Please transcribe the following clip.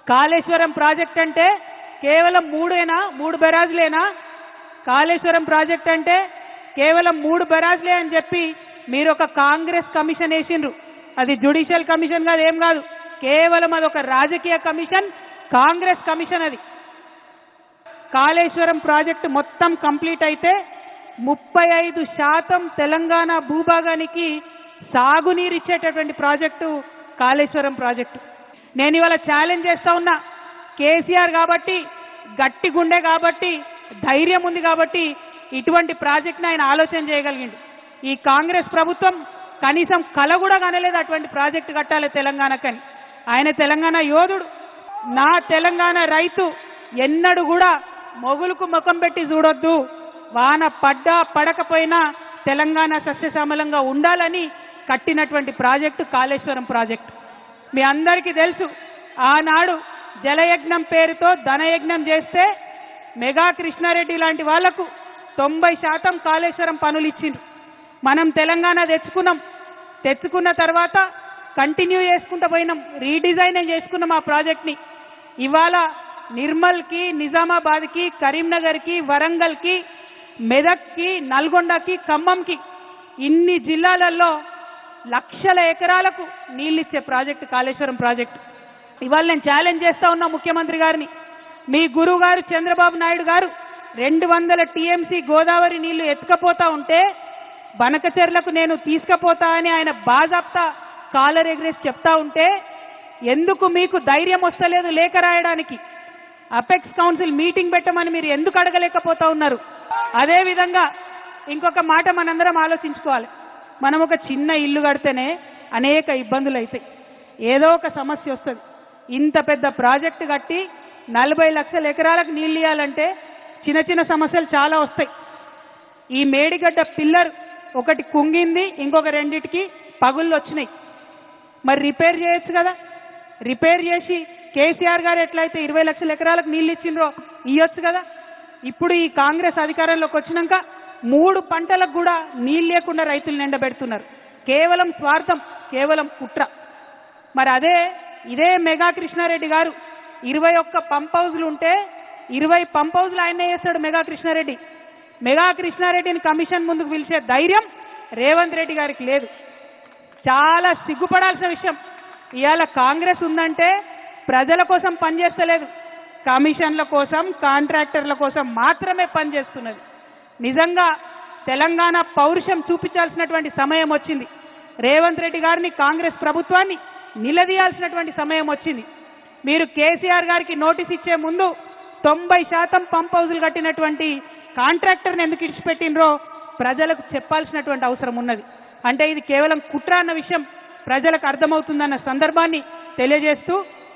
Kaleshwaram project అంటే కేవలం మూడు బెరాజులేనా? కాళేశ్వరం ప్రాజెక్ట్ అంటే కేవలం 3 బెరాజులే అని చెప్పి మీరు ఒక కాంగ్రెస్ కమిషన్ వేసిండ్రు. అది జ్యుడిషియల్ కమిషన్ కాదు, ఏం కాదు, కేవలం అదొక రాజకీయ కమిషన్, కాంగ్రెస్ కమిషన్. అది కాళేశ్వరం ప్రాజెక్టు మొత్తం కంప్లీట్ అయితే 35% తెలంగాణ భూభాగానికి సాగునీరు ఇచ్చేటటువంటి ప్రాజెక్టు కాళేశ్వరం ప్రాజెక్టు. నేను ఇవాళ ఛాలెంజ్ చేస్తా ఉన్నా, కేసీఆర్ కాబట్టి, గట్టి గుండె కాబట్టి, ధైర్యం ఉంది కాబట్టి ఇటువంటి ప్రాజెక్ట్ని ఆయన ఆలోచన చేయగలిగిండు. ఈ కాంగ్రెస్ ప్రభుత్వం కనీసం కల కూడా కనలేదు అటువంటి ప్రాజెక్టు కట్టాలి తెలంగాణకని. ఆయన తెలంగాణ యోధుడు. నా తెలంగాణ రైతు ఎన్నడూ కూడా మొగులకు ముఖం పెట్టి చూడొద్దు, వాన పడ్డా పడకపోయినా తెలంగాణ సస్యశ్యామలంగా ఉండాలని కట్టినటువంటి ప్రాజెక్టు కాళేశ్వరం ప్రాజెక్టు. మీ అందరికీ తెలుసు, ఆనాడు జలయజ్ఞం పేరుతో ధనయజ్ఞం చేస్తే మెగా కృష్ణారెడ్డి లాంటి వాళ్లకు 90% కాళేశ్వరం పనులు ఇచ్చిండ్రు. మనం తెలంగాణ తెచ్చుకున్న తర్వాత కంటిన్యూ చేసుకుంటూ పోయినాం, రీడిజైన్ చేసుకున్నాం ఆ ప్రాజెక్ట్ని. ఇవాళ నిర్మల్కి, నిజామాబాద్కి, కరీంనగర్కి, వరంగల్కి, మెదక్కి, నల్గొండకి, ఖమ్మంకి, ఇన్ని జిల్లాలలో లక్షల ఎకరాలకు నీళ్ళిచ్చే ప్రాజెక్టు కాళేశ్వరం ప్రాజెక్టు. ఇవాళ నేను ఛాలెంజ్ చేస్తా ఉన్నా ముఖ్యమంత్రి గారిని, మీ గురువు గారు చంద్రబాబు నాయుడు గారు 200 టీఎంసీ గోదావరి నీళ్లు ఎత్తుకపోతా ఉంటే బనకచెర్లకు నేను తీసుకుపోతా అని ఆయన బాజాప్తా కాలర్ ఎగ్రేసి చెప్తా ఉంటే ఎందుకు మీకు ధైర్యం వస్తలేదు లేఖ రాయడానికి? అపెక్స్ కౌన్సిల్ మీటింగ్ పెట్టమని మీరు ఎందుకు అడగలేకపోతా ఉన్నారు? అదేవిధంగా ఇంకొక మాట మనందరం ఆలోచించుకోవాలి. మనం ఒక చిన్న ఇల్లు కడితేనే అనేక ఇబ్బందులు అవుతాయి, ఏదో ఒక సమస్య వస్తుంది. ఇంత పెద్ద ప్రాజెక్టు కట్టి 40 లక్షల ఎకరాలకు నీళ్ళు ఇవ్వాలంటే చిన్న చిన్న సమస్యలు చాలా వస్తాయి. ఈ మేడిగడ్డ పిల్లర్ ఒకటి కుంగింది, ఇంకొక రెండిటికి పగుళ్ళు వచ్చినాయి. మరి రిపేర్ చేయొచ్చు కదా, రిపేర్ చేసి కేసీఆర్ గారు ఎట్లయితే 20 లక్షల ఎకరాలకు నీళ్ళు ఇచ్చిండ్రో ఇవ్వచ్చు కదా. ఇప్పుడు ఈ కాంగ్రెస్ అధికారంలోకి వచ్చినాక 3 పంటలకు కూడా నీళ్ళు లేకుండా రైతులు నిండబెడుతున్నారు. కేవలం స్వార్థం, కేవలం కుట్ర. మరి ఇదే మెగా కృష్ణారెడ్డి గారు 21 పంప్ హౌజులు ఉంటే 20 పంప్ హౌజులు ఆయనే చేస్తాడు మెగా కృష్ణారెడ్డి. మెగా కృష్ణారెడ్డిని కమిషన్ ముందుకు పిలిచే ధైర్యం రేవంత్ రెడ్డి గారికి లేదు. చాలా సిగ్గుపడాల్సిన విషయం. ఇవాళ కాంగ్రెస్ ఉందంటే ప్రజల కోసం పనిచేస్తలేదు, కమిషన్ల కోసం, కాంట్రాక్టర్ల కోసం మాత్రమే పనిచేస్తున్నది. నిజంగా తెలంగాణ పౌరుషం చూపించాల్సినటువంటి సమయం వచ్చింది. రేవంత్ రెడ్డి గారిని, కాంగ్రెస్ ప్రభుత్వాన్ని నిలదీయాల్సినటువంటి సమయం వచ్చింది. మీరు కేసీఆర్ గారికి నోటీస్ ఇచ్చే ముందు 90% పంప్ హౌజులు కట్టినటువంటి కాంట్రాక్టర్ని ఎందుకు ఇడిచిపెట్టినరో ప్రజలకు చెప్పాల్సినటువంటి అవసరం ఉన్నది. అంటే ఇది కేవలం కుట్ర అన్న విషయం ప్రజలకు అర్థమవుతుందన్న సందర్భాన్ని తెలియజేస్తూ